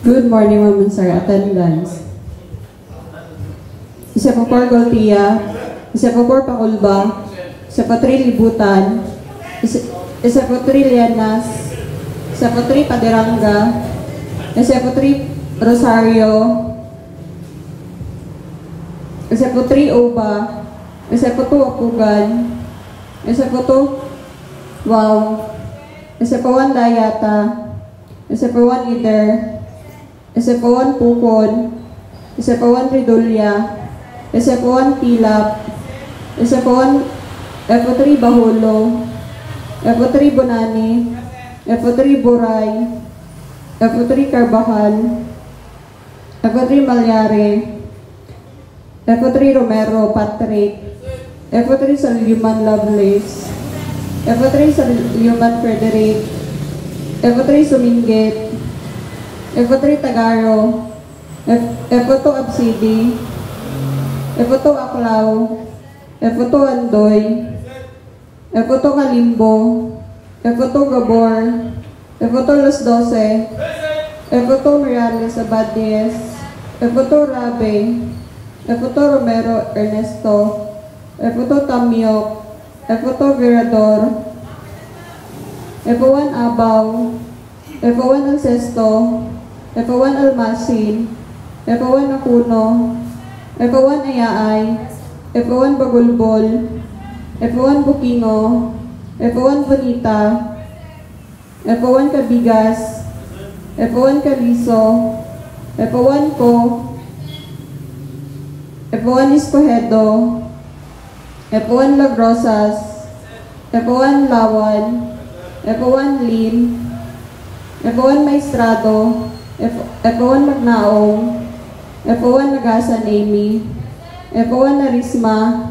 Good morning, Ma'am and Sir. Attendance. Isa po por Goltia, isa po por Pakulba, isa po 3 Libutan, isa po 3 Lianas, isa po 3 Paderanga, isa po 3 Rosario, isa po 3 Oba, isa po 2 Apugan, isa po 2 Wow, isa po 1 Dayata, isa po 1 Iter, isa po 1 Pukon, isa po 1 Ridulya, isa po 1 Tilap, isa po 1 F3 Bahulo, F3 Bonani, F3 Buray, F3 Carbajal, F3 Malyari, F3 Romero Patrick, F3 Salyuman Lovelace, F3 Salyuman Frederick, F3 Sumingit, F3 Tagaro, F2 Absidi, F2 Aklaw, F2 Andoy, F2 Kalimbo, F2 Gabor, F2 Los 12, F2 Mirales Abadies, F2 Rabe, F2 Romero Ernesto, F2 Tamiok, F2 Virador, F1 Abaw, F1 Alcesto, F1 Almasin, F1 Akuno, F1 Ayaay, F1 Bagulbol, F1 Bukingo, F1 Bonita, F1 Cabigas, F1 Calizo, F1 Co, F1 Escojedo, F1 Lagrosas, F1 Lawan, F1 Lin, F1 Maestrado, F1 Magnaong, F1 Nagasan Amy, F1 Narisma,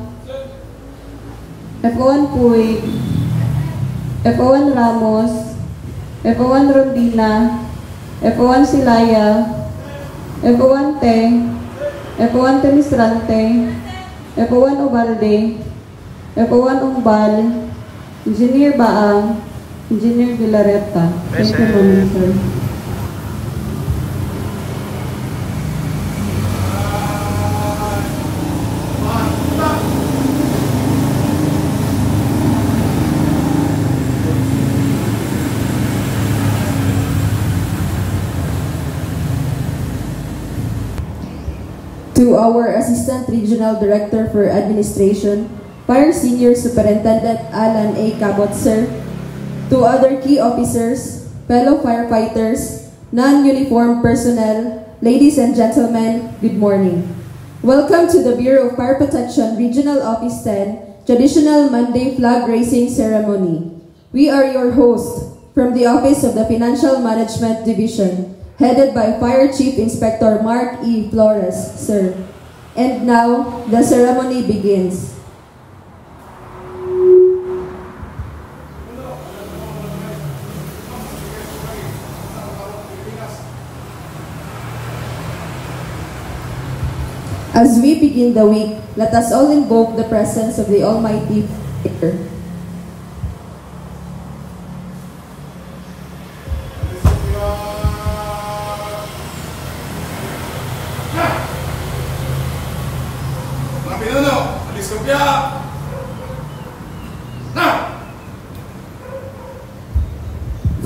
F1 Puig, F1 Ramos, F1 Rondina, F1 Silaya, F1 Te, F1 Temistrante, F1 Ubalde, F1 Umbal, Engineer Baang, Engineer Villareta. Thank you, Ma'am, sir. To our Assistant Regional Director for Administration, Fire Senior Superintendent Alan A. Cabot, sir. To other key officers, fellow firefighters, non-uniformed personnel, ladies and gentlemen, good morning. Welcome to the Bureau of Fire Protection Regional Office 10 Traditional Monday Flag Raising Ceremony. We are your hosts from the Office of the Financial Management Division, headed by Fire Chief Inspector Mark E. Flores, sir. And now, the ceremony begins. As we begin the week, let us all invoke the presence of the Almighty Creator.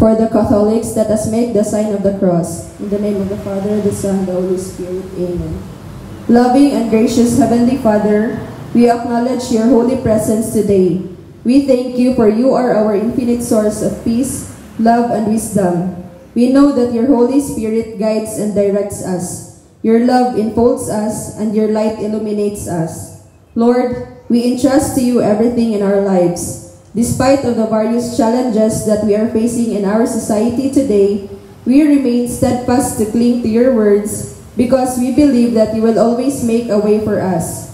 For the Catholics, let us make the sign of the cross. In the name of the Father, the Son, and the Holy Spirit. Amen. Loving and gracious Heavenly Father, we acknowledge your holy presence today. We thank you for you are our infinite source of peace, love, and wisdom. We know that your Holy Spirit guides and directs us. Your love enfolds us, and your light illuminates us. Lord, we entrust to you everything in our lives. Despite of the various challenges that we are facing in our society today, we remain steadfast to cling to your words, because we believe that you will always make a way for us.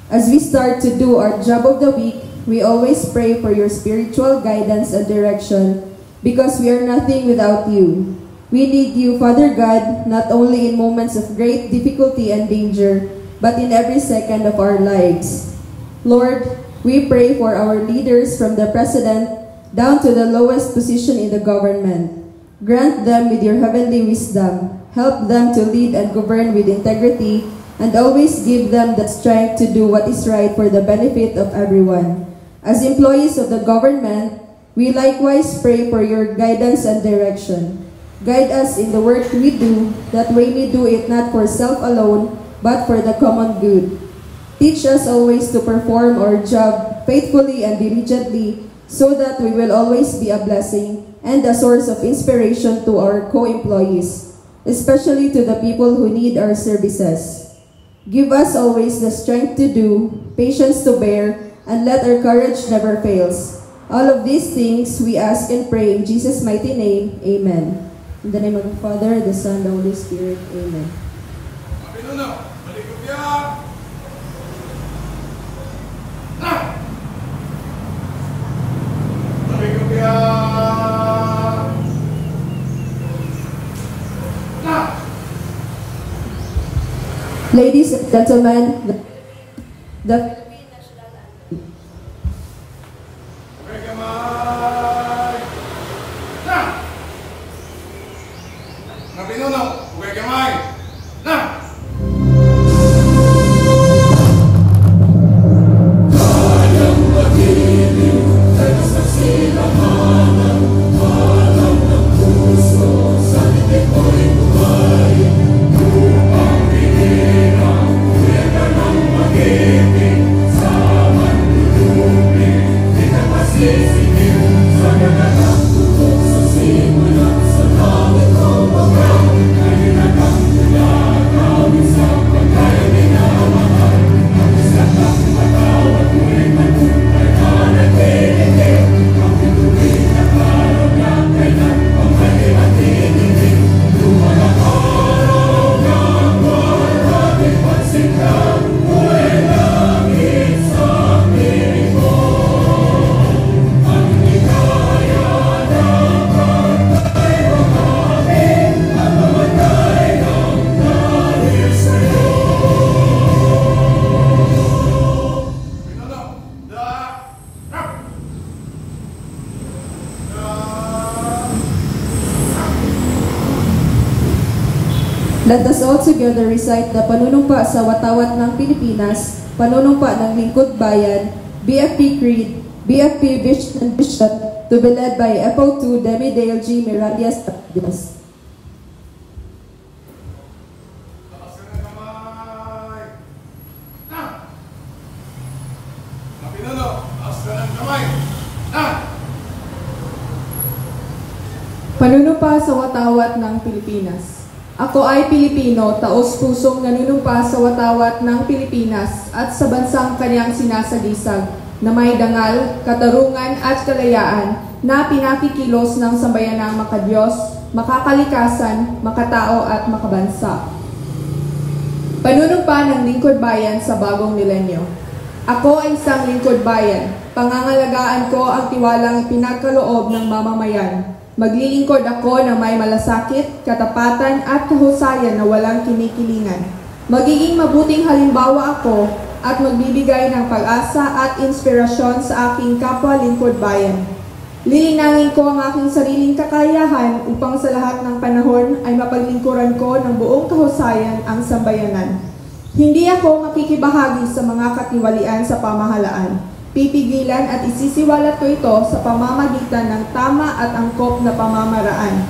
As we start to do our job of the week, we always pray for your spiritual guidance and direction, because we are nothing without you. We need you, Father God, not only in moments of great difficulty and danger, but in every second of our lives. Lord, we pray for our leaders from the President down to the lowest position in the government. Grant them with your heavenly wisdom. Help them to lead and govern with integrity, and always give them the strength to do what is right for the benefit of everyone. As employees of the government, we likewise pray for your guidance and direction. Guide us in the work we do, that we may do it not for self alone, but for the common good. Teach us always to perform our job faithfully and diligently, so that we will always be a blessing and a source of inspiration to our co-employees, especially to the people who need our services. Give us always the strength to do, patience to bear, and let our courage never fails. All of these things we ask and pray in Jesus' mighty name. Amen. In the name of the Father, the Son, and the Holy Spirit. Amen. Ladies and gentlemen, the Let us all together recite the panunumpa sa watawat ng Pilipinas, panunumpa ng Lingkod Bayan, BFP Creed, BFP Vision and Vision, to be led by FO2 Demi Dale G. Miralles Abdias. Panunumpa sa watawat ng Pilipinas. Ako ay Pilipino, taos-pusong nanunumpa sa watawat ng Pilipinas at sa bansang kanyang sinasagisag na may dangal, katarungan at kalayaan na pinakikilos ng sambayanang makadiyos, makakalikasan, makatao at makabansa. Panunumpa ng Lingkod Bayan sa bagong milenyo. Ako ay isang lingkod bayan. Pangangalagaan ko ang tiwalang pinagkaloob ng mamamayan. Maglilingkod ako na may malasakit, katapatan at kahusayan na walang kinikilingan. Magiging mabuting halimbawa ako at magbibigay ng pag-asa at inspirasyon sa aking kapwa lingkod bayan. Lilinangin ko ang aking sariling kakayahan upang sa lahat ng panahon ay mapaglingkuran ko ng buong kahusayan ang sambayanan. Hindi ako makikibahagi sa mga katiwalian sa pamahalaan. Pipigilan at isisiwalat ko ito sa pamamagitan ng tama at angkop na pamamaraan.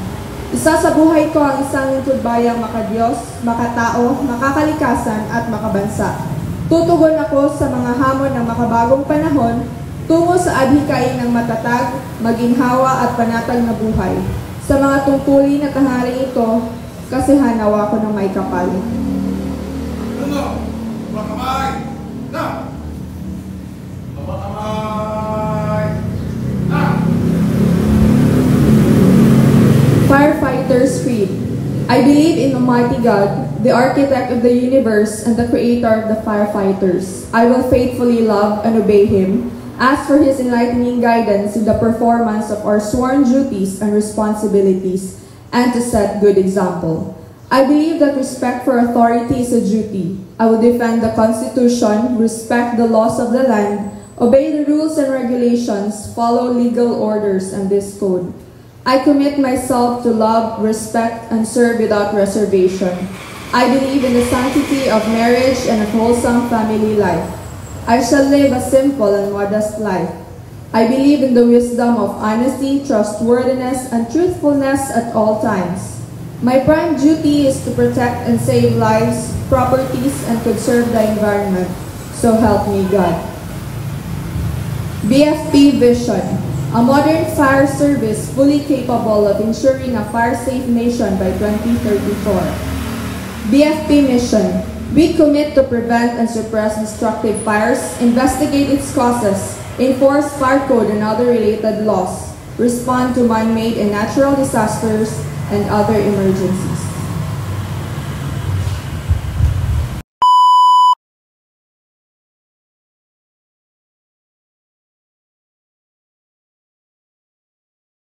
Isa sa buhay ko ang isang lingkod bayang makadiyos, makatao, makakalikasan at makabansa. Tutugon ako sa mga hamon ng makabagong panahon tungo sa adhikain ng matatag, maginhawa at panatag na buhay. Sa mga tungkulin at tanghaling ito, kasihanawa ko ng may kapal. Firefighter's Creed. I believe in Almighty God, the architect of the universe and the creator of the firefighters. I will faithfully love and obey Him, ask for His enlightening guidance in the performance of our sworn duties and responsibilities, and to set good example. I believe that respect for authority is a duty. I will defend the Constitution, respect the laws of the land, obey the rules and regulations, follow legal orders and this code. I commit myself to love, respect, and serve without reservation. I believe in the sanctity of marriage and a wholesome family life. I shall live a simple and modest life. I believe in the wisdom of honesty, trustworthiness, and truthfulness at all times. My prime duty is to protect and save lives, properties, and conserve the environment. So help me God. BFP Vision, a modern fire service fully capable of ensuring a fire-safe nation by 2034. BFP Mission, we commit to prevent and suppress destructive fires, investigate its causes, enforce fire code and other related laws, respond to man-made and natural disasters, and other emergencies.